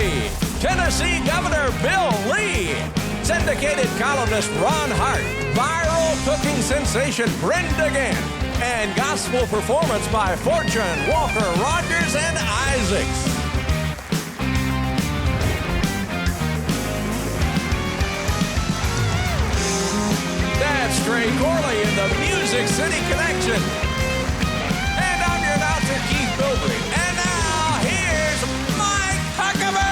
Huckabee, Tennessee Governor Bill Lee, syndicated columnist Ron Hart, viral cooking sensation Brenda Gantt, and gospel performance by Fortune, Walker, Rogers, and Isaacs. That's Trey Corley in the Music City Connection. And I'm your announcer, Keith Bilbrey. And now, here's Mike Huckabee!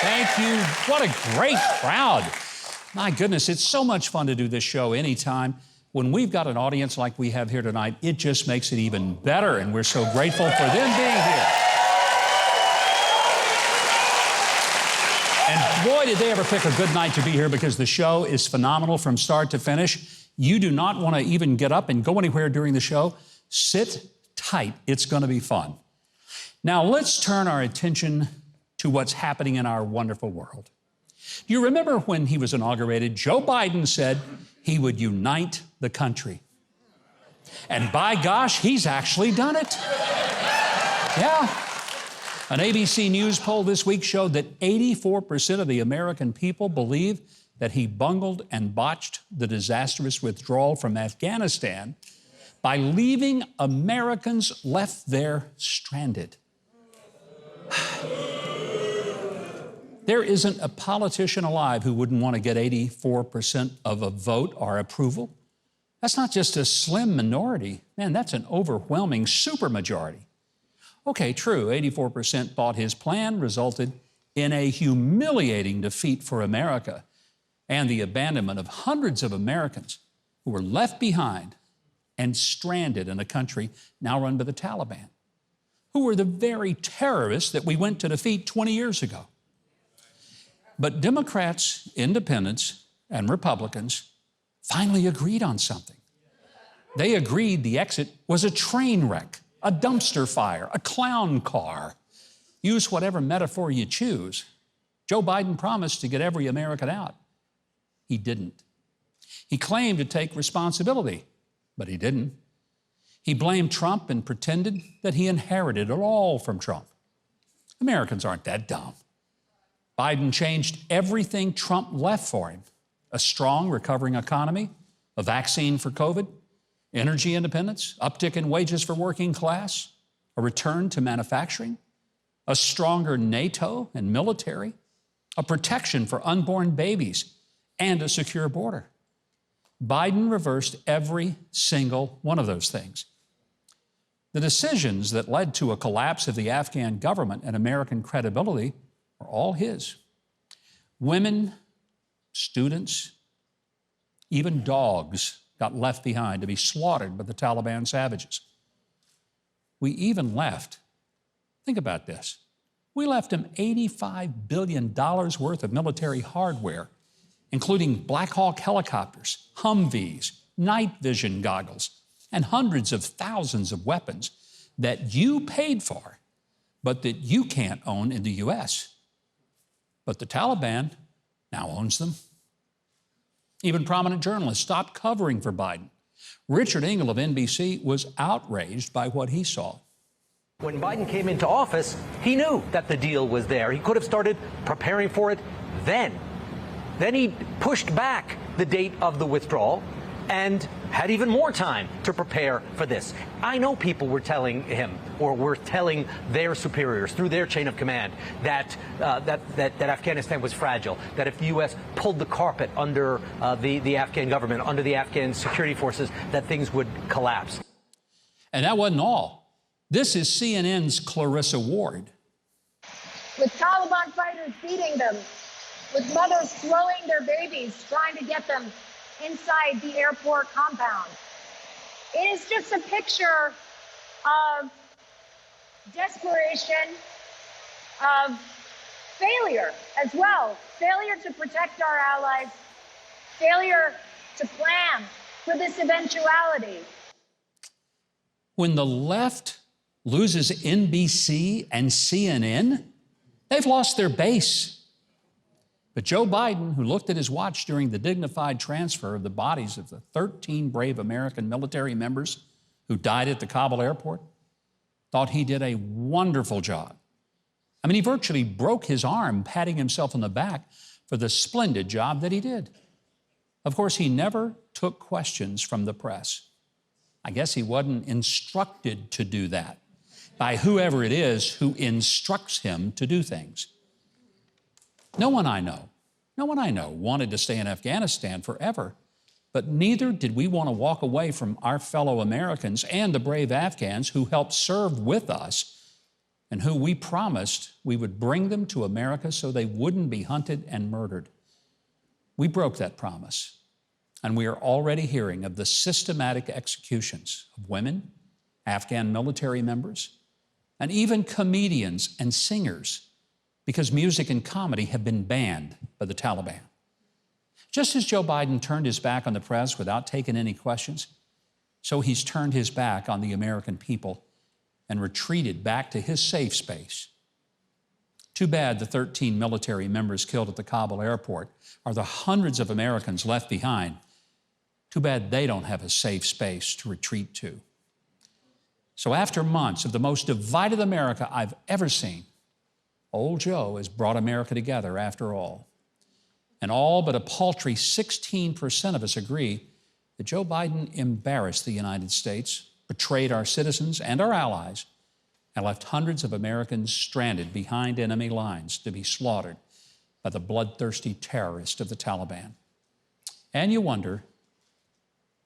Thank you. What a great crowd. My goodness, it's so much fun to do this show anytime. When we've got an audience like we have here tonight, it just makes it even better, and we're so grateful for them being here. And boy, did they ever pick a good night to be here, because the show is phenomenal from start to finish. You do not want to even get up and go anywhere during the show. Sit tight. It's going to be fun. Now, let's turn our attention to what's happening in our wonderful world. Do you remember when he was inaugurated, Joe Biden said he would unite the country? And by gosh, he's actually done it. Yeah. An ABC News poll this week showed that 84% of the American people believe that he bungled and botched the disastrous withdrawal from Afghanistan by leaving Americans left there stranded. There isn't a politician alive who wouldn't want to get 84% of a vote or approval. That's not just a slim minority. Man, that's an overwhelming supermajority. Okay, true, 84% thought his plan resulted in a humiliating defeat for America and the abandonment of hundreds of Americans who were left behind and stranded in a country now run by the Taliban, who were the very terrorists that we went to defeat 20 years ago. But Democrats, independents, and Republicans finally agreed on something. They agreed the exit was a train wreck, a dumpster fire, a clown car. Use whatever metaphor you choose. Joe Biden promised to get every American out. He didn't. He claimed to take responsibility, but he didn't. He blamed Trump and pretended that he inherited it all from Trump. Americans aren't that dumb. Biden changed everything Trump left for him: a strong, recovering economy, a vaccine for COVID, energy independence, uptick in wages for working class, a return to manufacturing, a stronger NATO and military, a protection for unborn babies, and a secure border. Biden reversed every single one of those things. The decisions that led to a collapse of the Afghan government and American credibility are all his. Women, students, even dogs got left behind to be slaughtered by the Taliban savages. We even left, think about this, we left him $85 billion worth of military hardware, including Black Hawk helicopters, Humvees, night vision goggles, and hundreds of thousands of weapons that you paid for, but that you can't own in the U.S. But the Taliban now owns them. Even prominent journalists stopped covering for Biden. Richard Engel of NBC was outraged by what he saw. When Biden came into office, he knew that the deal was there. He could have started preparing for it then. Then he pushed back the date of the withdrawal and had even more time to prepare for this. I know people were telling him, or were telling their superiors through their chain of command, that Afghanistan was fragile, that if the U.S. pulled the carpet under the Afghan government, under the Afghan security forces, that things would collapse. And that wasn't all. This is CNN's Clarissa Ward. With Taliban fighters beating them, with mothers throwing their babies, trying to get them inside the airport compound. It is just a picture of desperation, of failure as well. Failure to protect our allies, failure to plan for this eventuality. When the left loses NBC and CNN, they've lost their base. But Joe Biden, who looked at his watch during the dignified transfer of the bodies of the 13 brave American military members who died at the Kabul airport, thought he did a wonderful job. I mean, he virtually broke his arm patting himself on the back for the splendid job that he did. Of course, he never took questions from the press. I guess he wasn't instructed to do that by whoever it is who instructs him to do things. No one I know wanted to stay in Afghanistan forever, but neither did we want to walk away from our fellow Americans and the brave Afghans who helped serve with us and who we promised we would bring them to America so they wouldn't be hunted and murdered. We broke that promise, and we are already hearing of the systematic executions of women, Afghan military members, and even comedians and singers, because music and comedy have been banned by the Taliban. Just as Joe Biden turned his back on the press without taking any questions, so he's turned his back on the American people and retreated back to his safe space. Too bad the 13 military members killed at the Kabul airport are the hundreds of Americans left behind. Too bad they don't have a safe space to retreat to. So after months of the most divided America I've ever seen, old Joe has brought America together after all. And all but a paltry 16% of us agree that Joe Biden embarrassed the United States, betrayed our citizens and our allies, and left hundreds of Americans stranded behind enemy lines to be slaughtered by the bloodthirsty terrorists of the Taliban. And you wonder,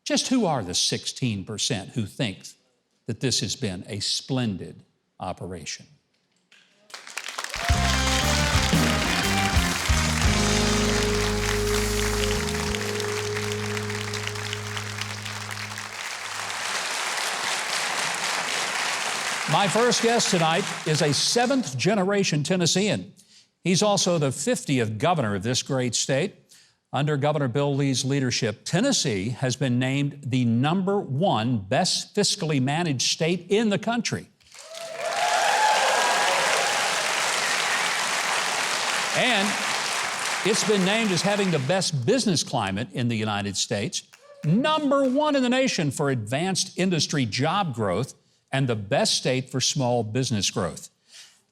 just who are the 16% who think that this has been a splendid operation? My first guest tonight is a seventh-generation Tennessean. He's also the 50th governor of this great state. Under Governor Bill Lee's leadership, Tennessee has been named the #1 best fiscally managed state in the country. And it's been named as having the best business climate in the United States, #1 in the nation for advanced industry job growth, and the best state for small business growth.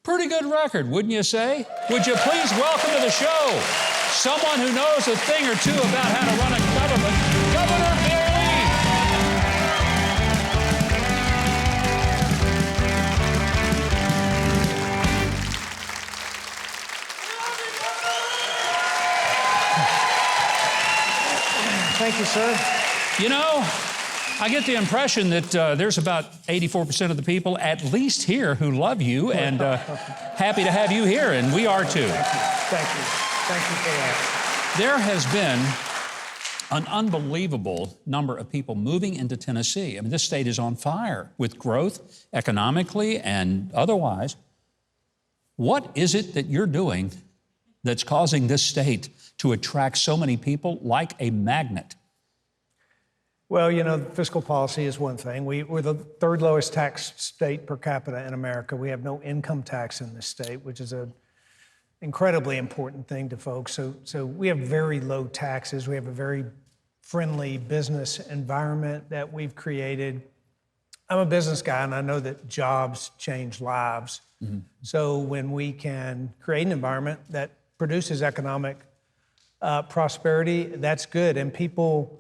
Pretty good record, wouldn't you say? Would you please welcome to the show someone who knows a thing or two about how to run a government, Governor Bill Lee. Thank you, sir. You know, I get the impression that there's about 84% of the people, at least here, who love you and happy to have you here, and we are too. Thank you. Thank you for that. There has been an unbelievable number of people moving into Tennessee. I mean, this state is on fire with growth economically and otherwise. What is it that you're doing that's causing this state to attract so many people like a magnet? Well, you know, fiscal policy is one thing. We're the third lowest tax state per capita in America. We have no income tax in this state, which is an incredibly important thing to folks. So we have very low taxes. We have a very friendly business environment that we've created. I'm a business guy, and I know that jobs change lives. Mm-hmm. So when we can create an environment that produces economic prosperity, that's good. And people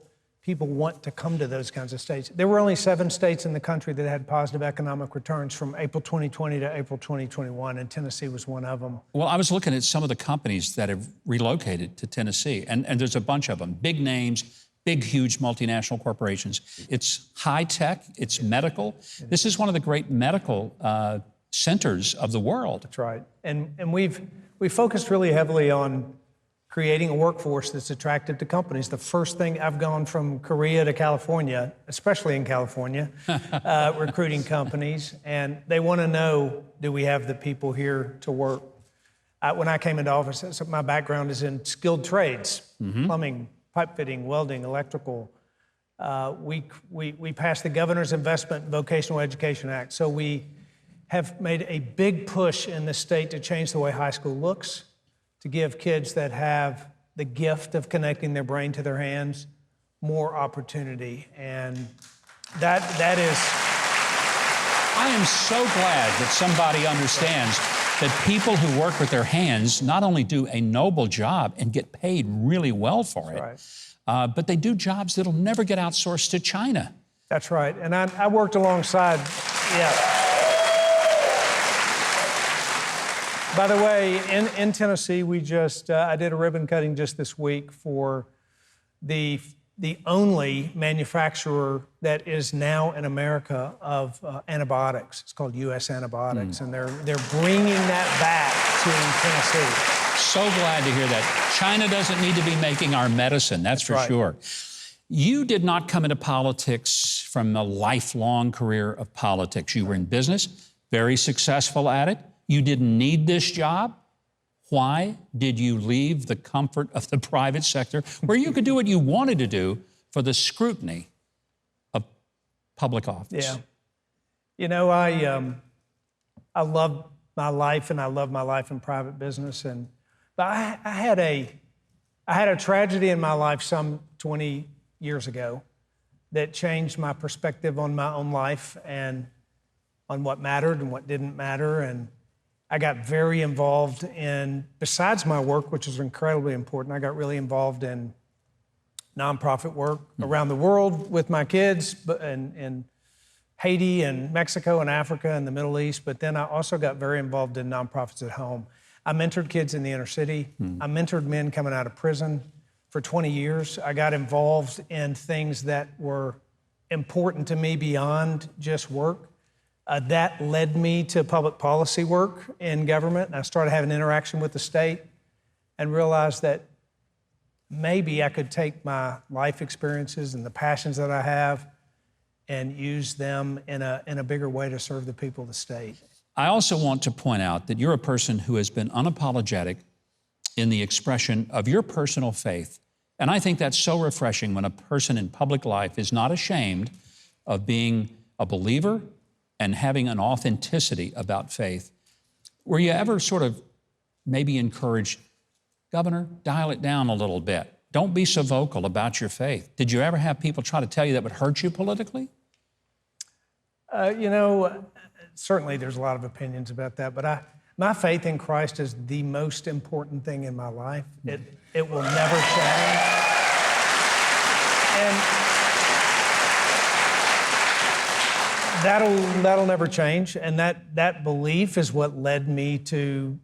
want to come to those kinds of states. There were only 7 states in the country that had positive economic returns from April 2020 to April 2021, and Tennessee was one of them. Well, I was looking at some of the companies that have relocated to Tennessee, and there's a bunch of them, big names, big, huge multinational corporations. It's high tech, it's medical. This is one of the great medical centers of the world. That's right. And we've focused really heavily on creating a workforce that's attractive to companies. The first thing, I've gone from Korea to California, especially in California, recruiting companies, and they want to know, do we have the people here to work? When I came into office, my background is in skilled trades, mm-hmm. plumbing, pipe fitting, welding, electrical. We passed the Governor's Investment in Vocational Education Act. So we have made a big push in the state to change the way high school looks, to give kids that have the gift of connecting their brain to their hands more opportunity. And that is... I am so glad that somebody understands that people who work with their hands not only do a noble job and get paid really well for it, right. But they do jobs that'll never get outsourced to China. That's right. And I worked alongside, yeah. By the way, in Tennessee, we just, I did a ribbon cutting just this week for the only manufacturer that is now in America of antibiotics. It's called U.S. Antibiotics, and they're bringing that back to Tennessee. So glad to hear that. China doesn't need to be making our medicine, that's for right. sure. You did not come into politics from a lifelong career of politics. You were in business, very successful at it. You didn't need this job. Why did you leave the comfort of the private sector where you could do what you wanted to do for the scrutiny of public office? Yeah. You know, I love my life, and I love my life in private business. But I had a tragedy in my life some 20 years ago that changed my perspective on my own life and on what mattered and what didn't matter. And I got very involved in, besides my work, which is incredibly important, I got really involved in nonprofit work around the world with my kids, in Haiti and Mexico and Africa and the Middle East. But then I also got very involved in nonprofits at home. I mentored kids in the inner city. I mentored men coming out of prison for 20 years. I got involved in things that were important to me beyond just work. That led me to public policy work in government. And I started having interaction with the state and realized that maybe I could take my life experiences and the passions that I have and use them in a bigger way to serve the people of the state. I also want to point out that you're a person who has been unapologetic in the expression of your personal faith. And I think that's so refreshing when a person in public life is not ashamed of being a believer and having an authenticity about faith. Were you ever sort of maybe encouraged, Governor, dial it down a little bit. Don't be so vocal about your faith. Did you ever have people try to tell you that would hurt you politically? You know, certainly there's a lot of opinions about that, but my faith in Christ is the most important thing in my life. It will never change. And that'll never change. And that belief is what led me to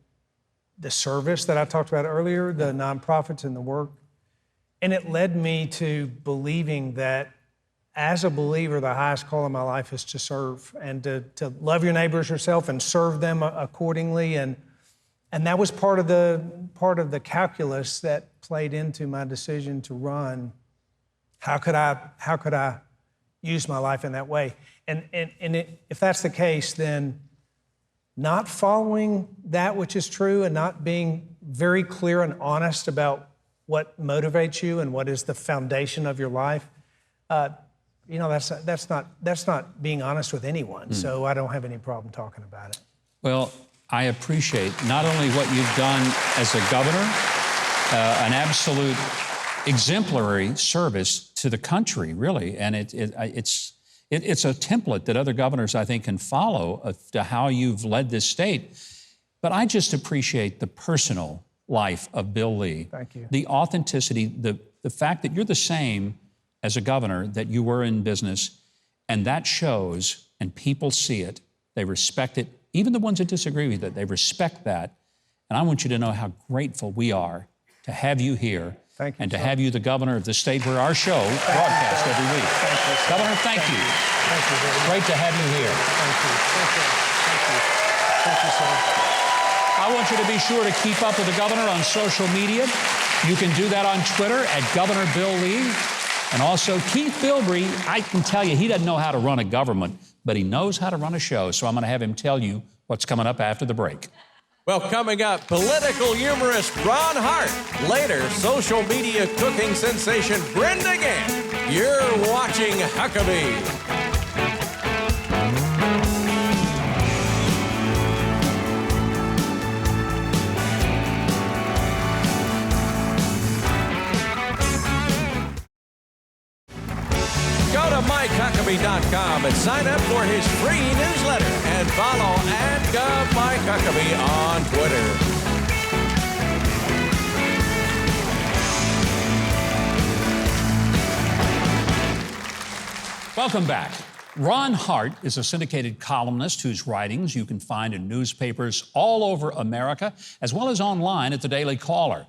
the service that I talked about earlier, the nonprofits and the work. And it led me to believing that as a believer, the highest call in my life is to serve and to love your neighbors yourself and serve them accordingly. And that was part of the calculus that played into my decision to run. How could I use my life in that way? And if that's the case, then not following that which is true and not being very clear and honest about what motivates you and what is the foundation of your life, you know, that's not being honest with anyone. So I don't have any problem talking about it. Well, I appreciate not only what you've done as a governor, an absolute exemplary service to the country, really, and it's a template that other governors, I think, can follow to how you've led this state. But I just appreciate the personal life of Bill Lee. Thank you. The authenticity, the fact that you're the same as a governor that you were in business, and that shows, and people see it, they respect it. Even the ones that disagree with it, they respect that. And I want you to know how grateful we are to have you here. Thank you, and to have you the governor of the state where our show broadcasts every week. Thank you, Governor, thank you. Thank you very much. Great to have you here. Thank you. Thank you, sir. I want you to be sure to keep up with the governor on social media. You can do that on Twitter at Governor Bill Lee. And also Keith Bilbrey, I can tell you, he doesn't know how to run a government, but he knows how to run a show. So I'm going to have him tell you what's coming up after the break. Well, coming up, political humorist Ron Hart. Later, social media cooking sensation Brenda Gantt. You're watching Huckabee. Go to MikeHuckabee.com and sign up for his free newsletter and follow @GovMikeHuckabee on Twitter. Welcome back. Ron Hart is a syndicated columnist whose writings you can find in newspapers all over America, as well as online at the Daily Caller.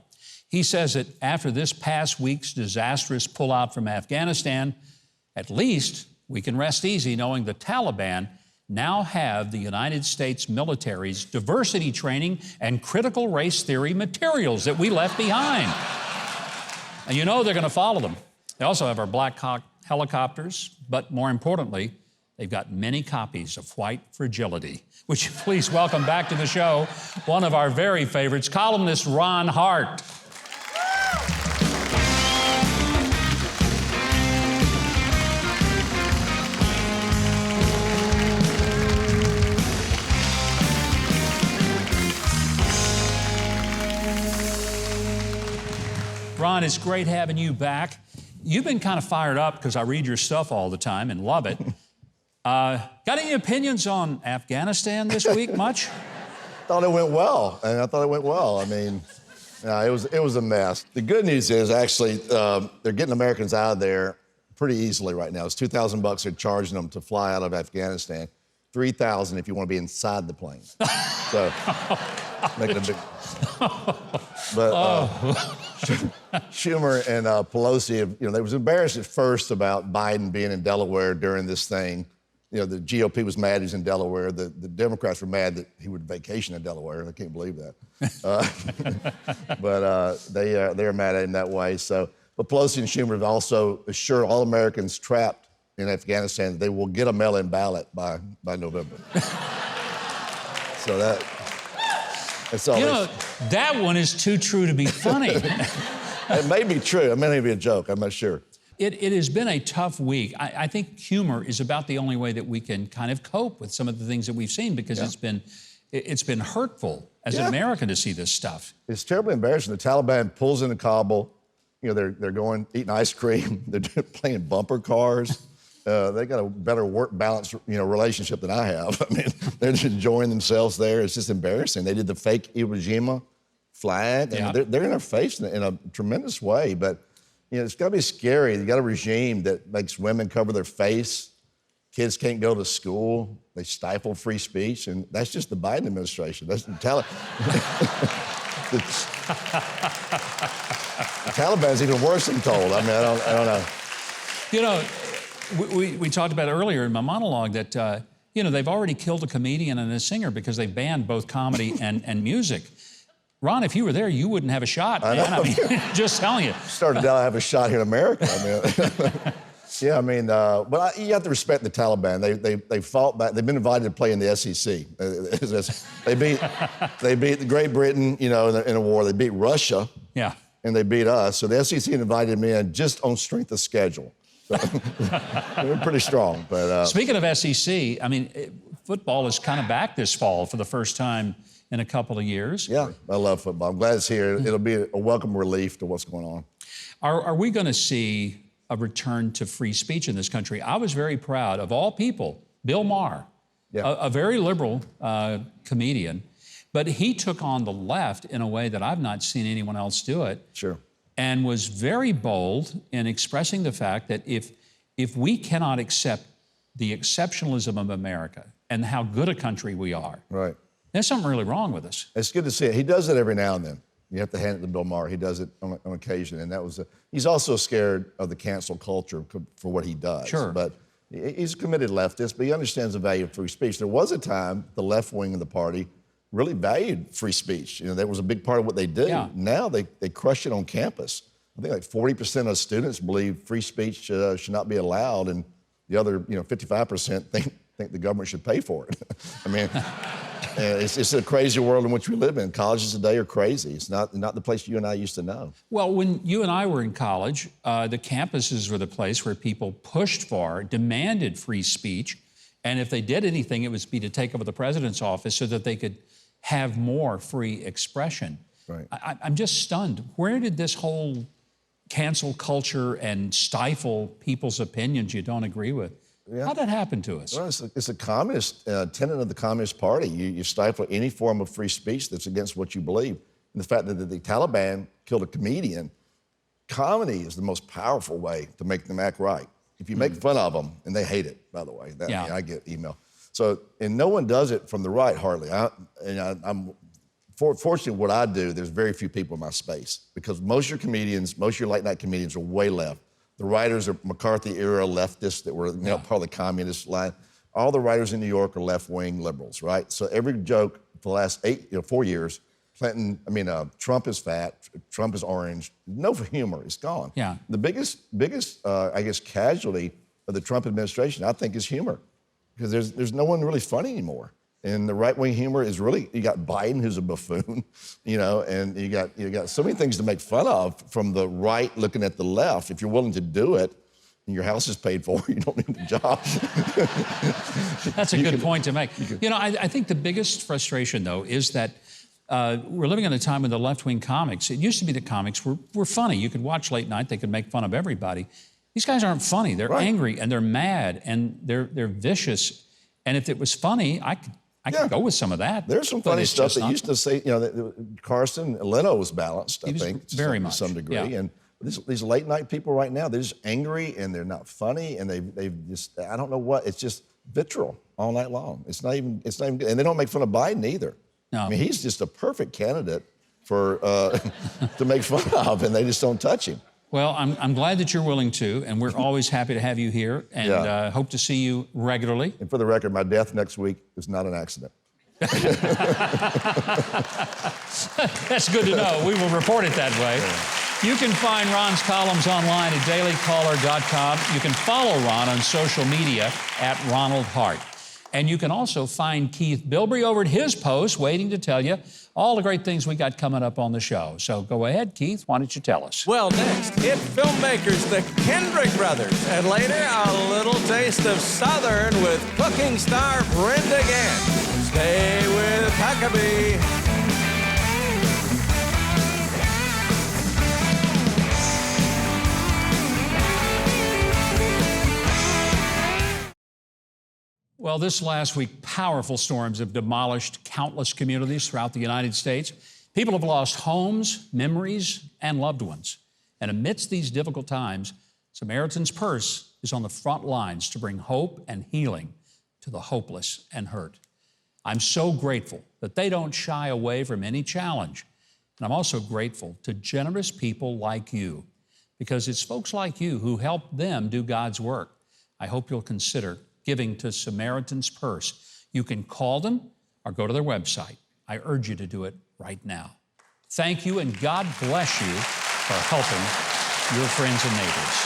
He says that after this past week's disastrous pullout from Afghanistan, at least we can rest easy knowing the Taliban now have the United States military's diversity training and critical race theory materials that we left behind. And you know they're going to follow them. They also have our Black Hawk helicopters, but more importantly, they've got many copies of White Fragility. Would you please welcome back to the show one of our very favorites, columnist Ron Hart. Ron, it's great having you back. You've been kind of fired up because I read your stuff all the time and love it. Got any opinions on Afghanistan this week, much? Thought it went well, and I thought it went well. I mean, it was a mess. The good news is actually they're getting Americans out of there pretty easily right now. It's $2,000 they're charging them to fly out of Afghanistan. $3,000 if you want to be inside the plane. So, making a big. But Schumer and Pelosi, they was embarrassed at first about Biden being in Delaware during this thing. The GOP was mad he's in Delaware. The Democrats were mad that he would vacation in Delaware. I can't believe that. But they're mad at him that way. So, but Pelosi and Schumer have also assured all Americans trapped in Afghanistan that they will get a mail-in ballot by November. So that's all. That one is too true to be funny. It may be true. It may be a joke. I'm not sure. It has been a tough week. I think humor is about the only way that we can kind of cope with some of the things that we've seen because it's been hurtful as an American to see this stuff. It's terribly embarrassing. The Taliban pulls into Kabul. They're going eating ice cream. They're playing bumper cars. They got a better work-balance, relationship than I have. I mean, they're just enjoying themselves there. It's just embarrassing. They did the fake Iwo Jima flag, and they're in our face in a tremendous way. But it's got to be scary. You got a regime that makes women cover their face. Kids can't go to school. They stifle free speech, and that's just the Biden administration. That's the the Taliban's even worse than told. I mean, I don't know. We talked about earlier in my monologue that, they've already killed a comedian and a singer because they banned both comedy and music. Ron, if you were there, you wouldn't have a shot, man. I mean, just telling you. Started out to have a shot here in America. I mean, but you have to respect the Taliban. They fought back. They've been invited to play in the SEC. They beat Great Britain, in a war. They beat Russia. Yeah. And they beat us. So the SEC invited me in just on strength of schedule. So we're pretty strong. But speaking of SEC, I mean, football is kind of back this fall for the first time in a couple of years. Yeah, I love football. I'm glad it's here. It'll be a welcome relief to what's going on. Are we going to see a return to free speech in this country? I was very proud of all people, Bill Maher, a very liberal comedian, but he took on the left in a way that I've not seen anyone else do it. Sure. And was very bold in expressing the fact that if we cannot accept the exceptionalism of America and how good a country we are, right, there's something really wrong with us. It's good to see it. He does it every now and then. You have to hand it to Bill Maher. He does it on occasion, and he's also scared of the cancel culture for what he does. Sure. But he's a committed leftist, but he understands the value of free speech. There was a time the left wing of the party really valued free speech. That was a big part of what they do. Yeah. Now they crush it on campus. I think like 40% of students believe free speech should not be allowed, and the other 55% think the government should pay for it. I mean, It's a crazy world in which we live in. Colleges today are crazy. It's not the place you and I used to know. Well, when you and I were in college, the campuses were the place where people pushed for, demanded free speech, and if they did anything, it would be to take over the president's office so that they could have more free expression. Right. I'm just stunned. Where did this whole cancel culture and stifle people's opinions you don't agree with? Yeah. How'd that happen to us? Well, it's a communist tenet of the Communist Party. You stifle any form of free speech that's against what you believe. And the fact that the Taliban killed a comedian, comedy is the most powerful way to make them act right. If you make fun of them, and they hate it, by the way. I get email. So, and no one does it from the right, hardly. I'm fortunately, what I do, there's very few people in my space because most of your comedians, most of your late night comedians are way left. The writers are McCarthy-era leftists that were part of the communist line. All the writers in New York are left-wing liberals, right? So every joke for the last 4 years, Trump is fat, Trump is orange. No humor, it's gone. Yeah. The biggest, I guess, casualty of the Trump administration, I think, is humor, because there's no one really funny anymore. And the right-wing humor is really, you got Biden, who's a buffoon, and you got so many things to make fun of from the right looking at the left. If you're willing to do it, and your house is paid for, you don't need the job. That's a good point to make. I think the biggest frustration, though, is that we're living in a time when the left-wing comics, it used to be the comics were funny. You could watch late night, they could make fun of everybody. These guys aren't funny. They're angry, and they're mad, and they're vicious. And if it was funny, I could go with some of that. There's some funny stuff that used to say, Carson Leno was balanced, I think, to some degree. Yeah. And these late night people right now, they're just angry and they're not funny and they've just, I don't know what, it's just vitriol all night long. It's not even good. And they don't make fun of Biden either. No. I mean, he's just a perfect candidate for to make fun of, and they just don't touch him. Well, I'm glad that you're willing to, and we're always happy to have you here, and hope to see you regularly. And for the record, my death next week is not an accident. That's good to know. We will report it that way. Yeah. You can find Ron's columns online at dailycaller.com. You can follow Ron on social media at Ronald Hart. And you can also find Keith Bilbrey over at his post, waiting to tell you all the great things we got coming up on the show. So go ahead, Keith, why don't you tell us? Well, next, hit filmmakers the Kendrick brothers. And later, a little taste of Southern with cooking star Brenda Gantt. Stay with Huckabee. Well, this last week, powerful storms have demolished countless communities throughout the United States. People have lost homes, memories, and loved ones. And amidst these difficult times, Samaritan's Purse is on the front lines to bring hope and healing to the hopeless and hurt. I'm so grateful that they don't shy away from any challenge. And I'm also grateful to generous people like you, because it's folks like you who help them do God's work. I hope you'll consider giving to Samaritan's Purse. You can call them or go to their website. I urge you to do it right now. Thank you, and God bless you for helping your friends and neighbors.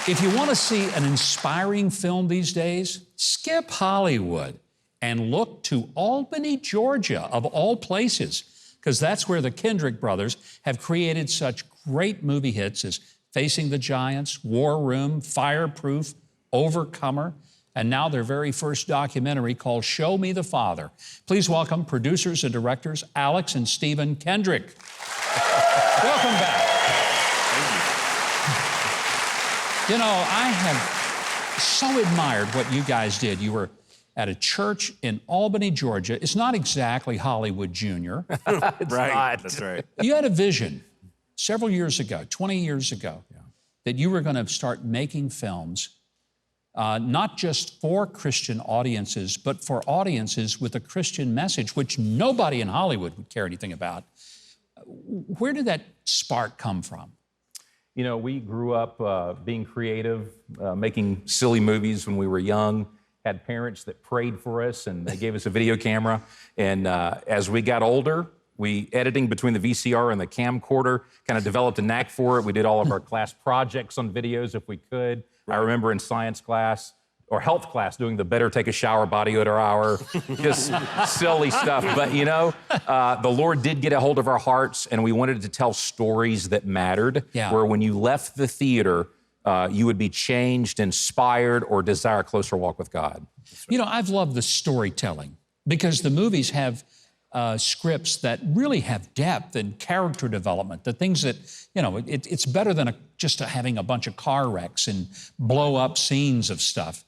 If you want to see an inspiring film these days, skip Hollywood and look to Albany, Georgia, of all places, because that's where the Kendrick brothers have created such great movie hits as Facing the Giants, War Room, Fireproof, Overcomer, and now their very first documentary called Show Me the Father. Please welcome producers and directors Alex and Stephen Kendrick. Welcome back. Thank you. I have so admired what you guys did. You were at a church in Albany, Georgia. It's not exactly Hollywood Junior. That's right. You had a vision several years ago, 20 years ago, that you were going to start making films, not just for Christian audiences, but for audiences with a Christian message, which nobody in Hollywood would care anything about. Where did that spark come from? We grew up being creative, making silly movies when we were young, had parents that prayed for us, and they gave us a video camera. And as we got older, editing between the VCR and the camcorder, kind of developed a knack for it. We did all of our class projects on videos if we could. Right. I remember in science class, or health class doing the better take a shower body odor hour, just silly stuff. But you know, the Lord did get a hold of our hearts, and we wanted to tell stories that mattered, where when you left the theater, you would be changed, inspired, or desire a closer walk with God. You know, I've loved the storytelling because the movies have scripts that really have depth and character development, the things that, you know, it's better than just having a bunch of car wrecks and blow up scenes of stuff.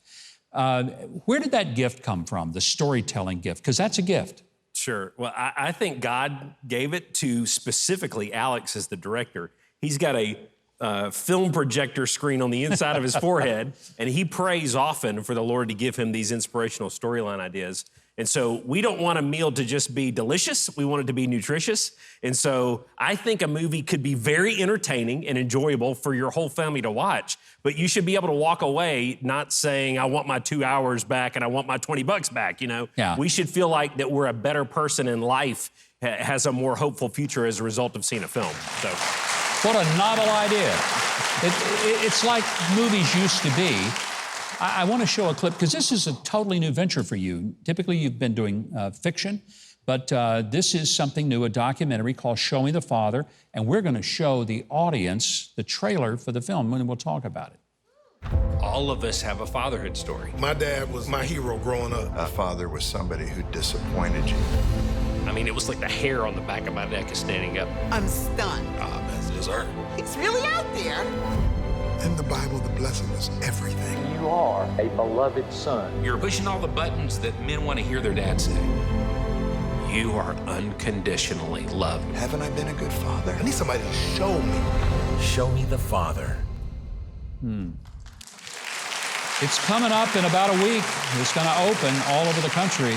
Where did that gift come from, the storytelling gift? Because that's a gift. Sure. Well, I think God gave it to specifically Alex as the director. He's got a film projector screen on the inside of his forehead, and he prays often for the Lord to give him these inspirational storyline ideas. And so we don't want a meal to just be delicious. We want it to be nutritious. And so I think a movie could be very entertaining and enjoyable for your whole family to watch, but you should be able to walk away not saying, I want my 2 hours back and I want my $20 back, you know? Yeah. We should feel like that we're a better person in life, has a more hopeful future as a result of seeing a film. So, what a novel idea. It's like movies used to be. I want to show a clip, because this is a totally new venture for you. Typically, you've been doing fiction, but this is something new, a documentary called Show Me the Father, and we're going to show the audience the trailer for the film, and we'll talk about it. All of us have a fatherhood story. My dad was my hero growing up. A father was somebody who disappointed you. I mean, it was like the hair on the back of my neck is standing up. I'm stunned. As is her. It's really out there. In the Bible, the blessing is everything. You are a beloved son. You're pushing all the buttons that men want to hear their dad say. You are unconditionally loved. Haven't I been a good father? I need somebody to show me. Show me the Father. It's coming up in about a week. It's going to open all over the country.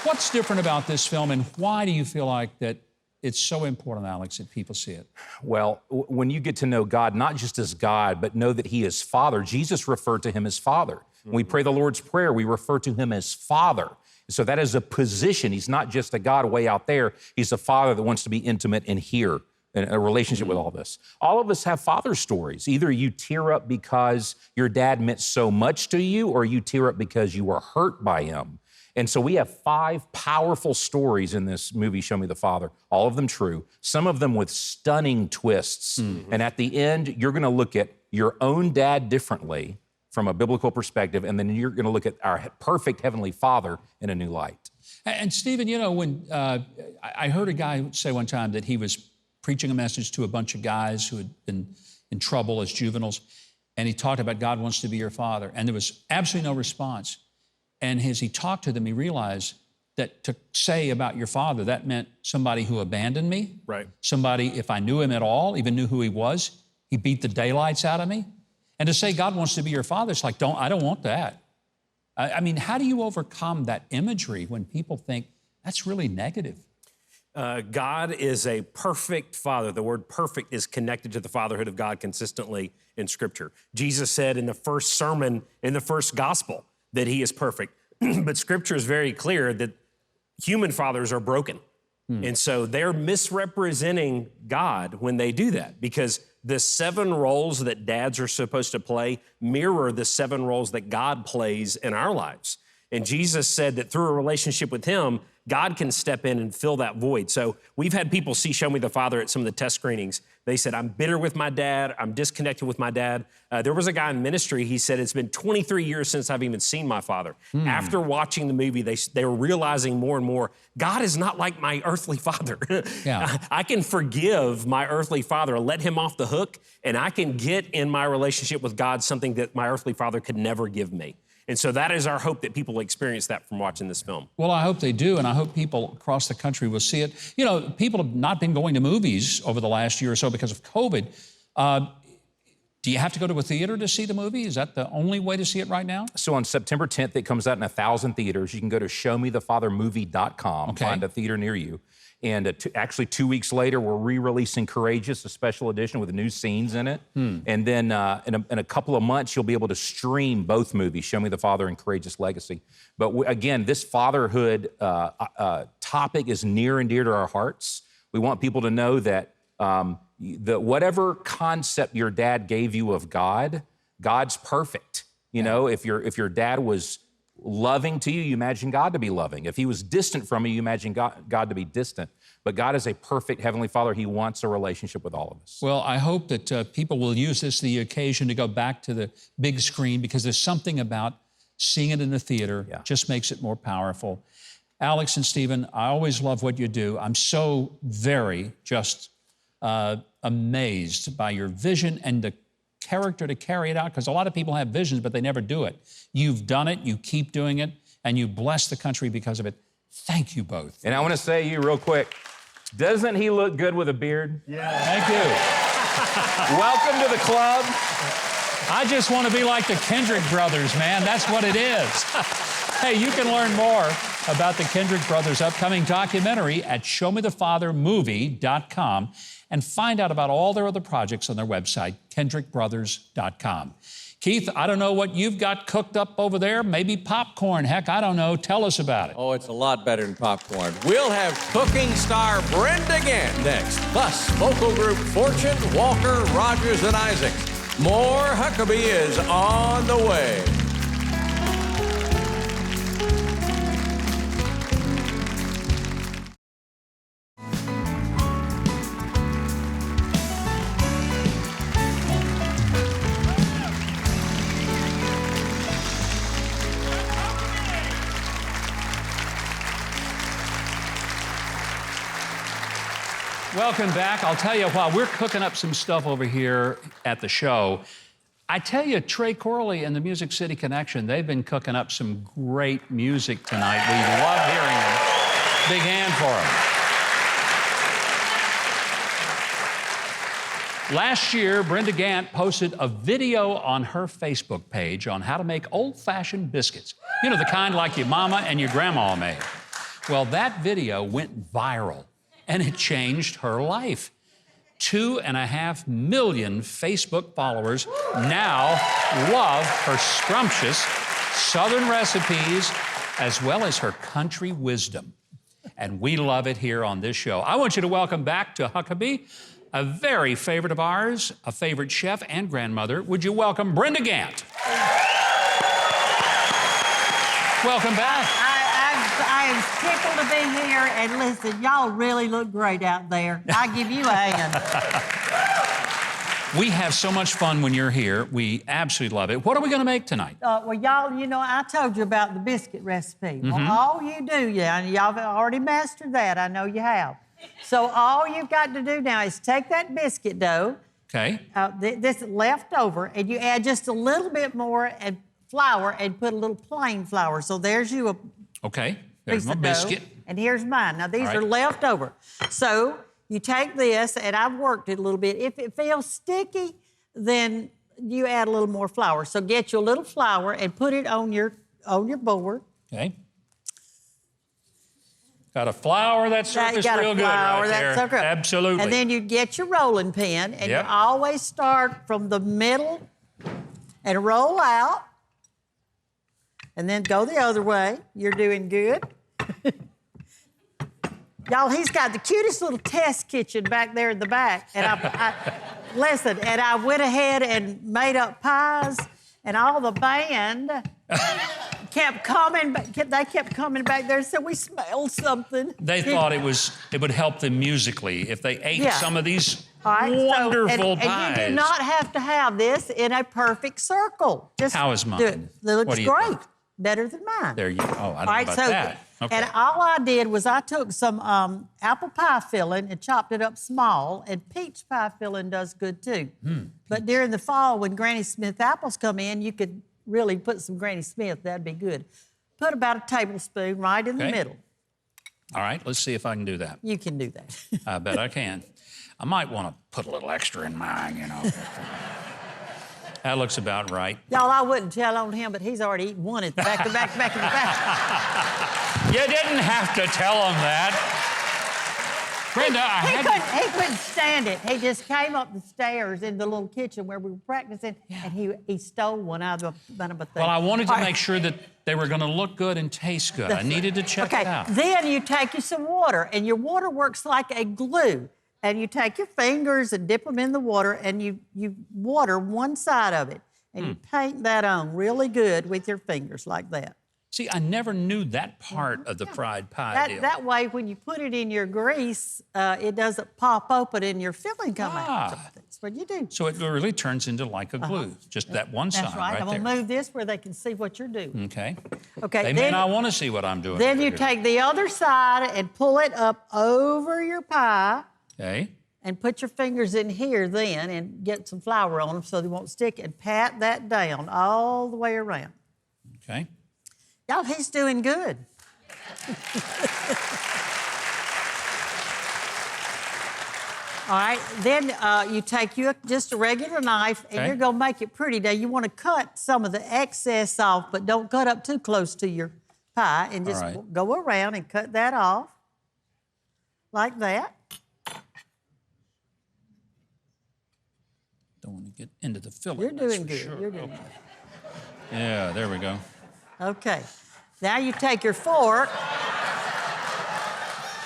What's different about this film, and why do you feel like that it's so important, Alex, that people see it? Well, when you get to know God, not just as God, but know that He is Father, Jesus referred to Him as Father. When we pray the Lord's Prayer, we refer to Him as Father. So that is a position. He's not just a God way out there. He's a Father that wants to be intimate and here in a relationship with all this. All of us have father stories. Either you tear up because your dad meant so much to you, or you tear up because you were hurt by him. And so we have 5 powerful stories in this movie, Show Me the Father, all of them true, some of them with stunning twists. And at the end, you're going to look at your own dad differently from a biblical perspective, and then you're going to look at our perfect Heavenly Father in a new light. And Stephen, you know, when I heard a guy say one time that he was preaching a message to a bunch of guys who had been in trouble as juveniles, and he talked about God wants to be your father, and there was absolutely no response. And as he talked to them, he realized that to say about your father, that meant somebody who abandoned me. Right. Somebody, if I knew him at all, even knew who he was, he beat the daylights out of me. And to say God wants to be your father, it's like, I don't want that. I mean, how do you overcome that imagery when people think that's really negative? God is a perfect father. The word perfect is connected to the fatherhood of God consistently in Scripture. Jesus said in the first sermon, in the first gospel, that He is perfect. But Scripture is very clear that human fathers are broken. And so they're misrepresenting God when they do that, because the 7 roles that dads are supposed to play mirror the 7 roles that God plays in our lives. And Jesus said that through a relationship with Him, God can step in and fill that void. So we've had people see Show Me the Father at some of the test screenings. They said, I'm bitter with my dad. I'm disconnected with my dad. There was a guy in ministry, he said, it's been 23 years since I've even seen my father. After watching the movie, they were realizing more and more, God is not like my earthly father. I can forgive my earthly father, let him off the hook, and I can get in my relationship with God something that my earthly father could never give me. And so that is our hope, that people experience that from watching this film. Well, I hope they do, and I hope people across the country will see it. You know, people have not been going to movies over the last year or so because of COVID. Do you have to go to a theater to see the movie? Is that the only way to see it right now? So on September 10th, it comes out in 1,000 theaters. You can go to showmethefathermovie.com, find a theater near you. And actually 2 weeks later, we're re-releasing Courageous, a special edition with new scenes in it. And then in a couple of months, you'll be able to stream both movies, Show Me the Father and Courageous Legacy. But again, this fatherhood topic is near and dear to our hearts. We want people to know that whatever concept your dad gave you of God, God's perfect. You know, if your dad was loving to you, you imagine God to be loving. If he was distant from you, you imagine God to be distant. But God is a perfect Heavenly Father. He wants a relationship with all of us. Well, I hope that people will use this as the occasion to go back to the big screen, because there's something about seeing it in the theater, just makes it more powerful. Alex and Stephen, I always love what you do. I'm so very just amazed by your vision and the character to carry it out, because a lot of people have visions, but they never do it. You've done it, you keep doing it, and you bless the country because of it. Thank you both. And I want to say to you real quick, doesn't he look good with a beard? Yeah. Thank you. Welcome to the club. I just want to be like the Kendrick brothers, man. That's what it is. Hey, you can learn more about the Kendrick brothers' upcoming documentary at showmethefathermovie.com and find out about all their other projects on their website, kendrickbrothers.com. Keith, I don't know what you've got cooked up over there. Maybe popcorn. Heck, I don't know. Tell us about it. Oh, it's a lot better than popcorn. We'll have cooking star Brenda Gantt next, plus vocal group Fortune, Walker, Rogers, and Isaacs. More Huckabee is on the way. Welcome back. I'll tell you, while we're cooking up some stuff over here at the show, I tell you, Trey Corley and the Music City Connection, they've been cooking up some great music tonight. We love hearing them. Big hand for them. Last year, Brenda Gantt posted a video on her Facebook page on how to make old-fashioned biscuits. You know, the kind like your mama and your grandma made. Well, that video went viral, and it changed her life. 2.5 million Facebook followers now love her scrumptious Southern recipes as well as her country wisdom. And we love it here on this show. I want you to welcome back to Huckabee a very favorite of ours, a favorite chef and grandmother. Would you welcome Brenda Gantt? Welcome back. I am tickled to be here, and listen, y'all really look great out there. I give you a hand. We have so much fun when you're here. We absolutely love it. What are we going to make tonight? Well, y'all, you know, I told you about the biscuit recipe. Well, all you do, and y'all have already mastered that. I know you have. So all you've got to do now is take that biscuit dough. Okay. This left over, and you add just a little bit more and flour and put a little plain flour. So there's you a okay. There's my dough, biscuit. and here's mine. Now, these are left over. So you take this, and I've worked it a little bit. If it feels sticky, then you add a little more flour. So get you a little flour and put it on your board. Okay. Got a flour that surface real good right there. So good. Absolutely. And then you get your rolling pin, and you always start from the middle and roll out. And then go the other way. You're doing good. Y'all, he's got the cutest little test kitchen back there in the back. And listen, and I went ahead and made up pies, and all the band kept coming. They kept coming back there and said, we smelled something. They thought it would help them musically if they ate some of these wonderful pies. And you do not have to have this in a perfect circle. Just how is mine? It looks great. Better than mine. There you go. Oh, I don't know about that. Okay. And all I did was I took some apple pie filling and chopped it up small, and peach pie filling does good too. But during the fall, when Granny Smith apples come in, you could really put some Granny Smith. That'd be good. Put about a tablespoon right in the middle. All right, let's see if I can do that. You can do that. I bet I can. I might want to put a little extra in mine, you know. That looks about right. Y'all, I wouldn't tell on him, but he's already eaten one at the back, the back. You didn't have to tell him that. Brenda, he couldn't stand it. He just came up the stairs in the little kitchen where we were practicing, and he stole one out of the thing. Well, I wanted to make sure that they were going to look good and taste good. I needed to check it out. Then you take you some water, and your water works like a glue. And you take your fingers and dip them in the water, and you water one side of it. and you paint that on really good with your fingers like that. See, I never knew that part of the fried pie deal. That way, when you put it in your grease, it doesn't pop open and your filling come out. That's what you do. So it really turns into like a glue, just that one side. That's right. I'm going to move this where they can see what you're doing. Okay. Okay. They may not want to see what I'm doing. Then you take the other side and pull it up over your pie. Okay. And put your fingers in here then and get some flour on them so they won't stick, and pat that down all the way around. Okay. Y'all, he's doing good. All right, then you take just a regular knife, and you're going to make it pretty. Now, you want to cut some of the excess off, but don't cut up too close to your pie, and just go around and cut that off like that. Don't want to get into the filling. You're doing good. Sure. You're doing good. Yeah, there we go. Okay. Now you take your fork.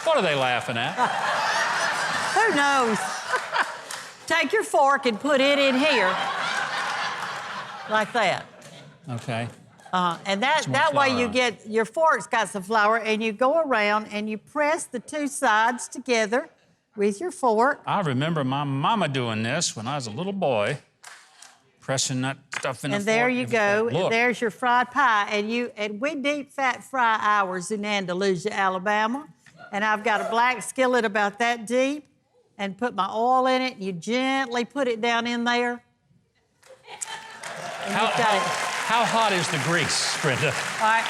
What are they laughing at? Who knows? Take your fork and put it in here. Like that. Okay. And that way you get, your fork's got some flour, and you go around and you press the two sides together with your fork. I remember my mama doing this when I was a little boy, pressing that stuff in the fork. And there you go. Look. And there's your fried pie. And we deep fat fry ours in Andalusia, Alabama. And I've got a black skillet about that deep, and put my oil in it, and you gently put it down in there. And How hot is the grease, Brenda? All right.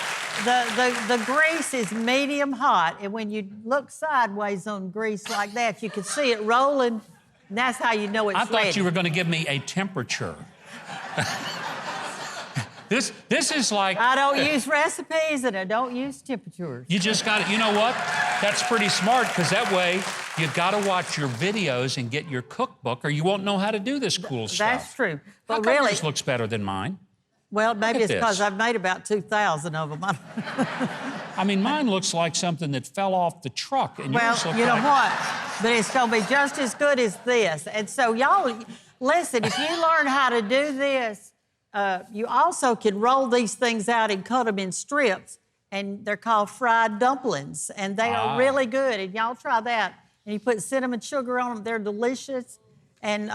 The grease is medium hot, and when you look sideways on grease like that, you can see it rolling, and that's how you know it's ready. I thought you were going to give me a temperature. This is like... I don't use recipes, and I don't use temperatures. You just got to... You know what? That's pretty smart, because that way you've got to watch your videos and get your cookbook, or you won't know how to do this cool stuff. That's true. But How come really... yours looks better than mine? Well, maybe it's because this. I've made about 2,000 of them. I mean, mine looks like something that fell off the truck. And Well, yours look you know like... what? But it's going to be just as good as this. And so, y'all, listen, if you learn how to do this, you also can roll these things out and cut them in strips, and they're called fried dumplings, and they are really good. And y'all try that. And you put cinnamon sugar on them. They're delicious. And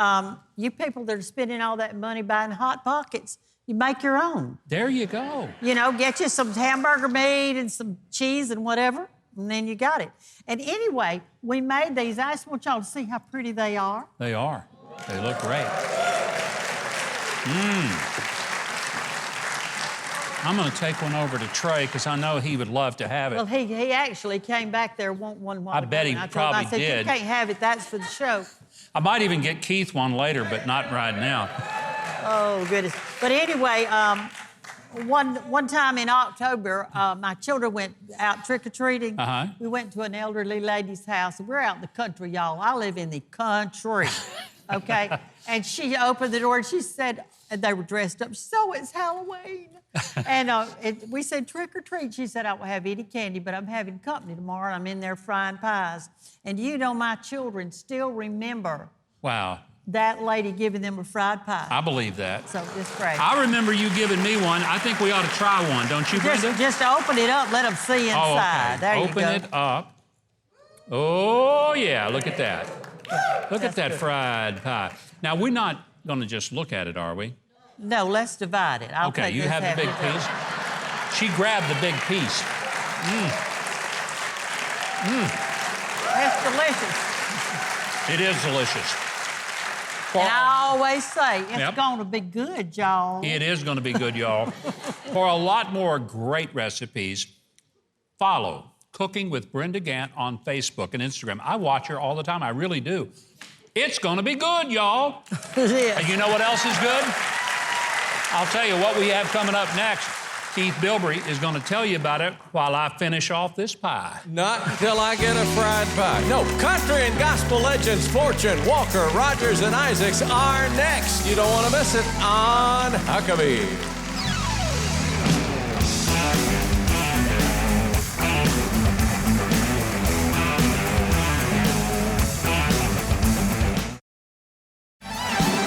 you people that are spending all that money buying Hot Pockets, you make your own. There you go. You know, get you some hamburger meat and some cheese and whatever, and then you got it. And anyway, we made these. I just want y'all to see how pretty they are. They are. They look great. I'm going to take one over to Trey, because I know he would love to have it. Well, he actually came back there wanting one while I ago, bet he and I told probably him, I said, did. You can't have it. That's for the show. I might even get Keith one later, but not right now. Oh, goodness. But anyway, one time in October, my children went out trick-or-treating. We went to an elderly lady's house. We're out in the country, y'all. I live in the country, okay? And she opened the door, and she said, and they were dressed up, so it's Halloween. And we said, trick-or-treat. She said, I won't have any candy, but I'm having company tomorrow. I'm in there frying pies. And you know, my children still remember that lady giving them a fried pie. I believe that. So it's great. I remember you giving me one. I think we ought to try one, don't you, Brenda? Just open it up, let them see inside. There you go. Open it up. Oh, yeah, look at that. Look at that fried pie. Now, we're not going to just look at it, are we? No, let's divide it. Okay, you have the big piece. She grabbed the big piece. That's delicious. It is delicious. And I always say, it's going to be good, y'all. It is going to be good, y'all. For a lot more great recipes, follow Cooking with Brenda Gantt on Facebook and Instagram. I watch her all the time. I really do. It's going to be good, y'all. And you know what else is good? I'll tell you what we have coming up next. Keith Bilbrey is going to tell you about it while I finish off this pie. Not until I get a fried pie. No, country and gospel legends Fortune, Walker, Rogers, and Isaacs are next. You don't want to miss it on Huckabee.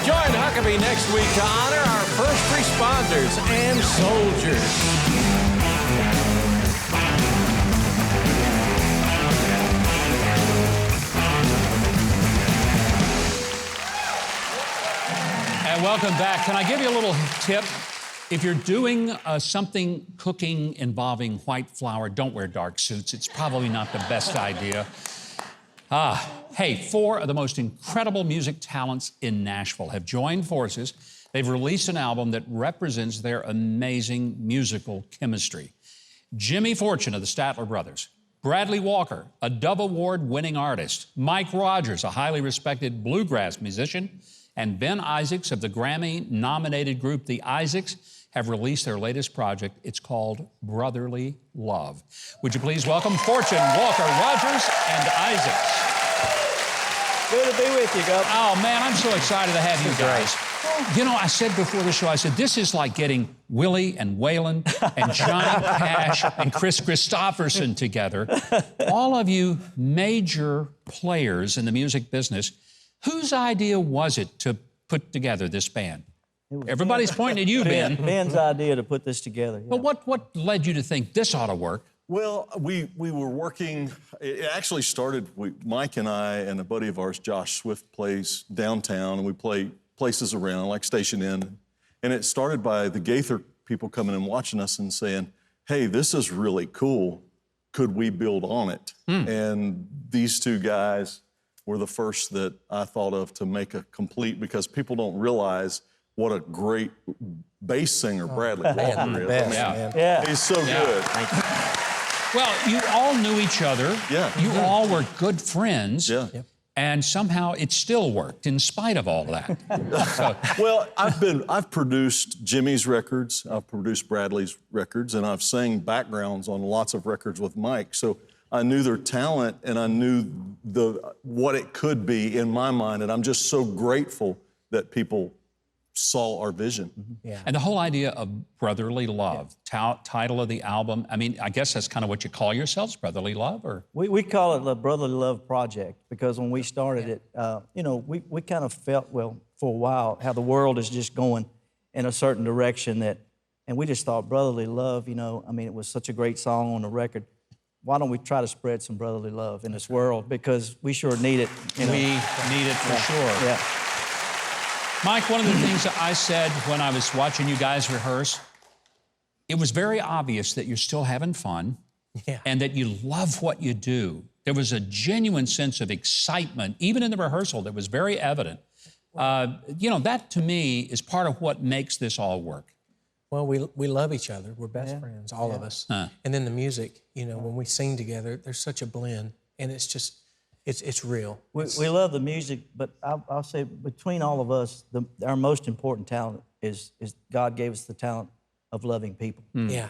Join Huckabee next week to honor our first responders, and soldiers. And welcome back. Can I give you a little tip? If you're doing something cooking involving white flour, don't wear dark suits. It's probably not the best idea. Hey, 4 of the most incredible music talents in Nashville have joined forces. They've released an album that represents their amazing musical chemistry. Jimmy Fortune of the Statler Brothers, Bradley Walker, a Dove Award-winning artist, Mike Rogers, a highly respected bluegrass musician, and Ben Isaacs of the Grammy-nominated group The Isaacs have released their latest project. It's called Brotherly Love. Would you please welcome Fortune, Walker, Rogers, and Isaacs. Good to be with you, Governor. Oh, man, I'm so excited to have you guys. You know, I said before the show, I said, this is like getting Willie and Waylon and Johnny Cash and Chris Christopherson together. All of you major players in the music business. Whose idea was it to put together this band? Everybody's pointing at you, Ben. Ben's idea to put this together. Yeah. But what led you to think this ought to work? Well, we were working, it actually started, Mike and I and a buddy of ours, Josh Swift, plays downtown, and we play places around, like Station Inn. And it started by the Gaither people coming and watching us and saying, hey, this is really cool. Could we build on it? And these two guys were the first that I thought of to make a complete, because people don't realize what a great bass singer Bradley Walker is. Best, man. He's so good. Thank you. Well, you all knew each other. Yeah. You all were good friends. Yeah. And somehow it still worked in spite of all that. So, well, I've produced Jimmy's records, I've produced Bradley's records, and I've sang backgrounds on lots of records with Mike. So I knew their talent, and I knew what it could be in my mind, and I'm just so grateful that people saw our vision. Yeah. And the whole idea of Brotherly Love, title of the album, I mean, I guess that's kind of what you call yourselves, Brotherly Love, or? We call it the Brotherly Love Project, because when we started it, you know, we kind of felt, well, for a while, how the world is just going in a certain direction and we just thought brotherly love, you know, I mean, it was such a great song on the record. Why don't we try to spread some brotherly love in this world? Because we sure need it. You know? We need it for sure. Yeah. Mike, one of the things that I said when I was watching you guys rehearse, it was very obvious that you're still having fun and that you love what you do. There was a genuine sense of excitement, even in the rehearsal, that was very evident. You know, that to me is part of what makes this all work. Well, we love each other. We're best friends, all of us. And then the music, you know, when we sing together, there's such a blend, and it's just, it's real. We love the music, but I'll say between all of us, our most important talent is God gave us the talent of loving people. Yeah.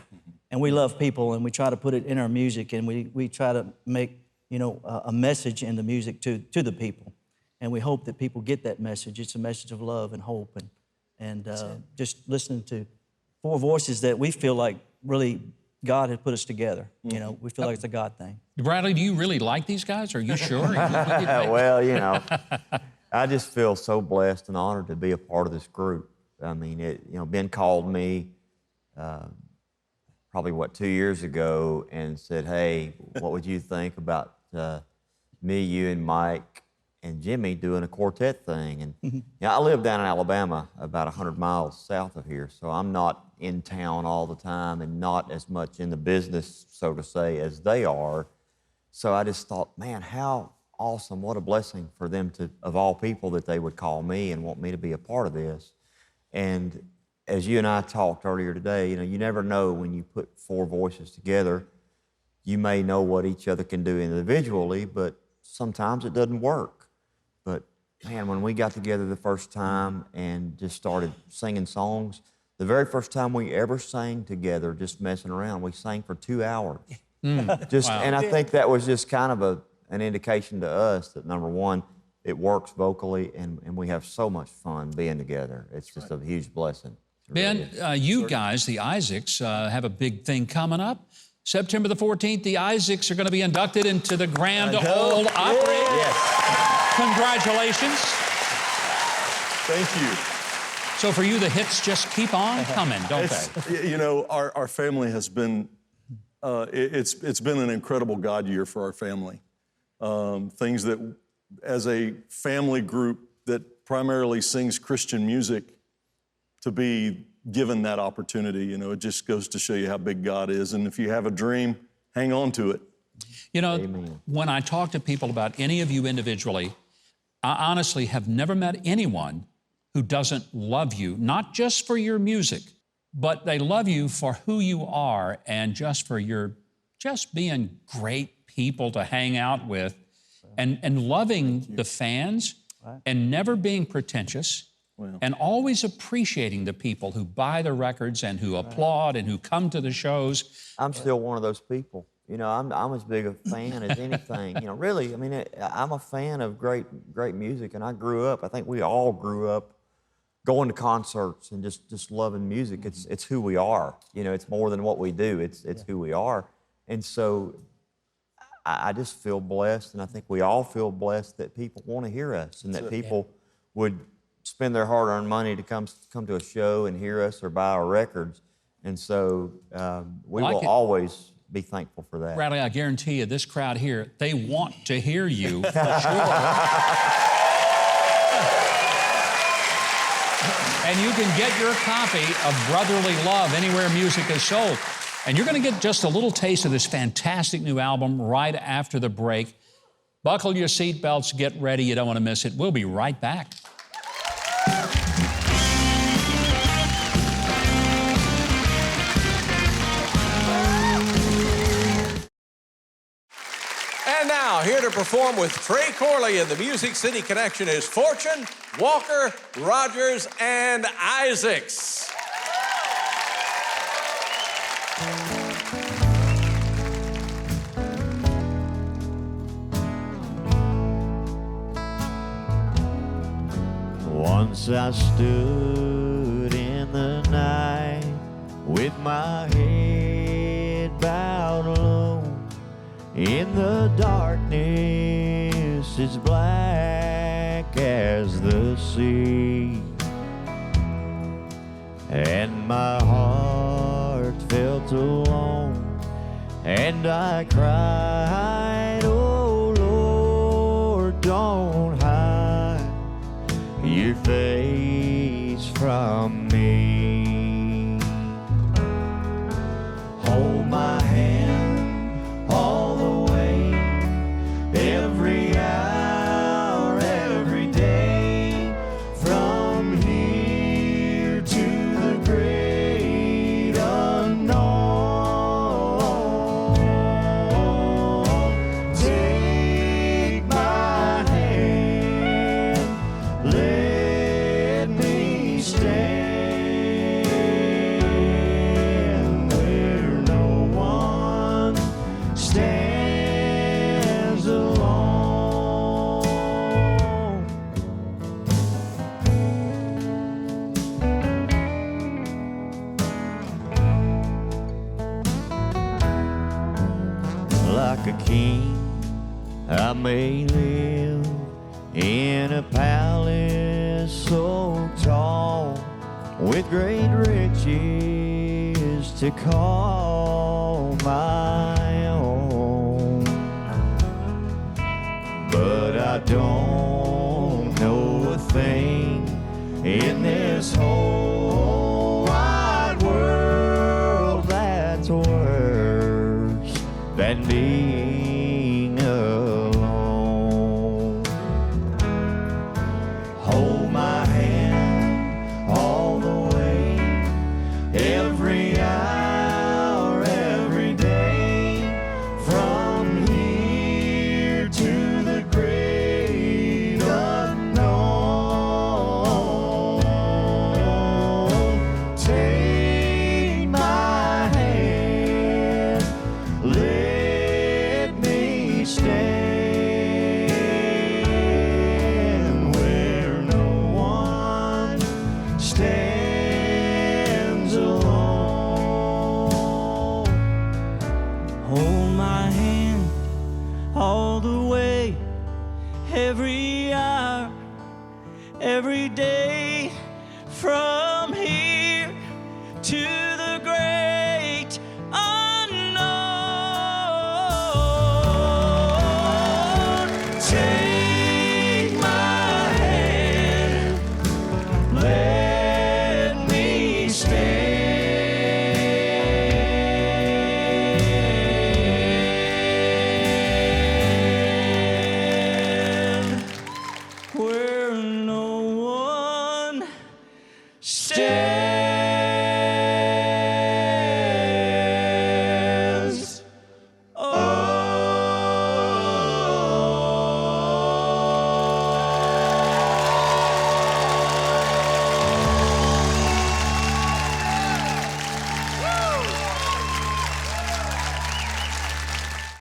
And we love people, and we try to put it in our music, and we try to make, you know, a message in the music to the people. And we hope that people get that message. It's a message of love and hope, and just listening to four voices that we feel like really God had put us together. You know, we feel like it's a God thing. Bradley, do you really like these guys? Are you sure? Well, you know, I just feel so blessed and honored to be a part of this group. I mean, you know, Ben called me probably, 2 years ago and said, hey, what would you think about me, you, and Mike and Jimmy doing a quartet thing? And you know, I live down in Alabama, about 100 miles south of here, so I'm not in town all the time and not as much in the business, so to say, as they are. So I just thought, man, how awesome, what a blessing for them to, of all people, that they would call me and want me to be a part of this. And as you and I talked earlier today, you know, you never know when you put four voices together. You may know what each other can do individually, but sometimes it doesn't work. But man, when we got together the first time and just started singing songs, the very first time we ever sang together, just messing around, we sang for 2 hours. And I think that was just kind of an indication to us that, number one, it works vocally, and we have so much fun being together. It's just a huge blessing. Ben, you guys, the Isaacs, have a big thing coming up. September the 14th, the Isaacs are going to be inducted into the Grand Ole Opry. Yes. Congratulations. Thank you. So for you, the hits just keep on coming, don't they? You know, our family has been, it's been an incredible God year for our family. Things that, as a family group that primarily sings Christian music, to be given that opportunity, you know, it just goes to show you how big God is. And if you have a dream, hang on to it. You know, when I talk to people about any of you individually, I honestly have never met anyone who doesn't love you, not just for your music, but they love you for who you are and just for your, just being great people to hang out with and loving the fans and never being pretentious and always appreciating the people who buy the records and who applaud and who come to the shows. I'm still one of those people. You know, I'm as big a fan as anything. You know, really, I mean, I'm a fan of great music, and I grew up, I think we all grew up going to concerts and just loving music. It's who we are. You know, it's more than what we do. It's who we are. And so I just feel blessed, and I think we all feel blessed that people want to hear us and that people would spend their hard-earned money to come to a show and hear us or buy our records. And so we will always be thankful for that. Bradley, I guarantee you, this crowd here, they want to hear you for sure. And you can get your copy of Brotherly Love anywhere music is sold. And you're going to get just a little taste of this fantastic new album right after the break. Buckle your seatbelts, get ready. You don't want to miss it. We'll be right back. And now, here to perform with Trey Corley in the Music City Connection is Fortune, Walker, Rogers, and Isaacs. Once I stood in the night with my head bowed low. In the darkness, it's black as the sea, and my heart felt alone, and I cried, oh Lord, don't hide your face from me. Hold my hand all the way, every hour, every day, from here to the great unknown. Take my hand, let me stand where no one stands alone. Like a king, I may live in a palace so tall, with great riches to call my own. But I don't know a thing in this whole wide world that's worse than being alone. Hold my hand all the way, every hour, every day, from here to the great unknown. Take my hand, let to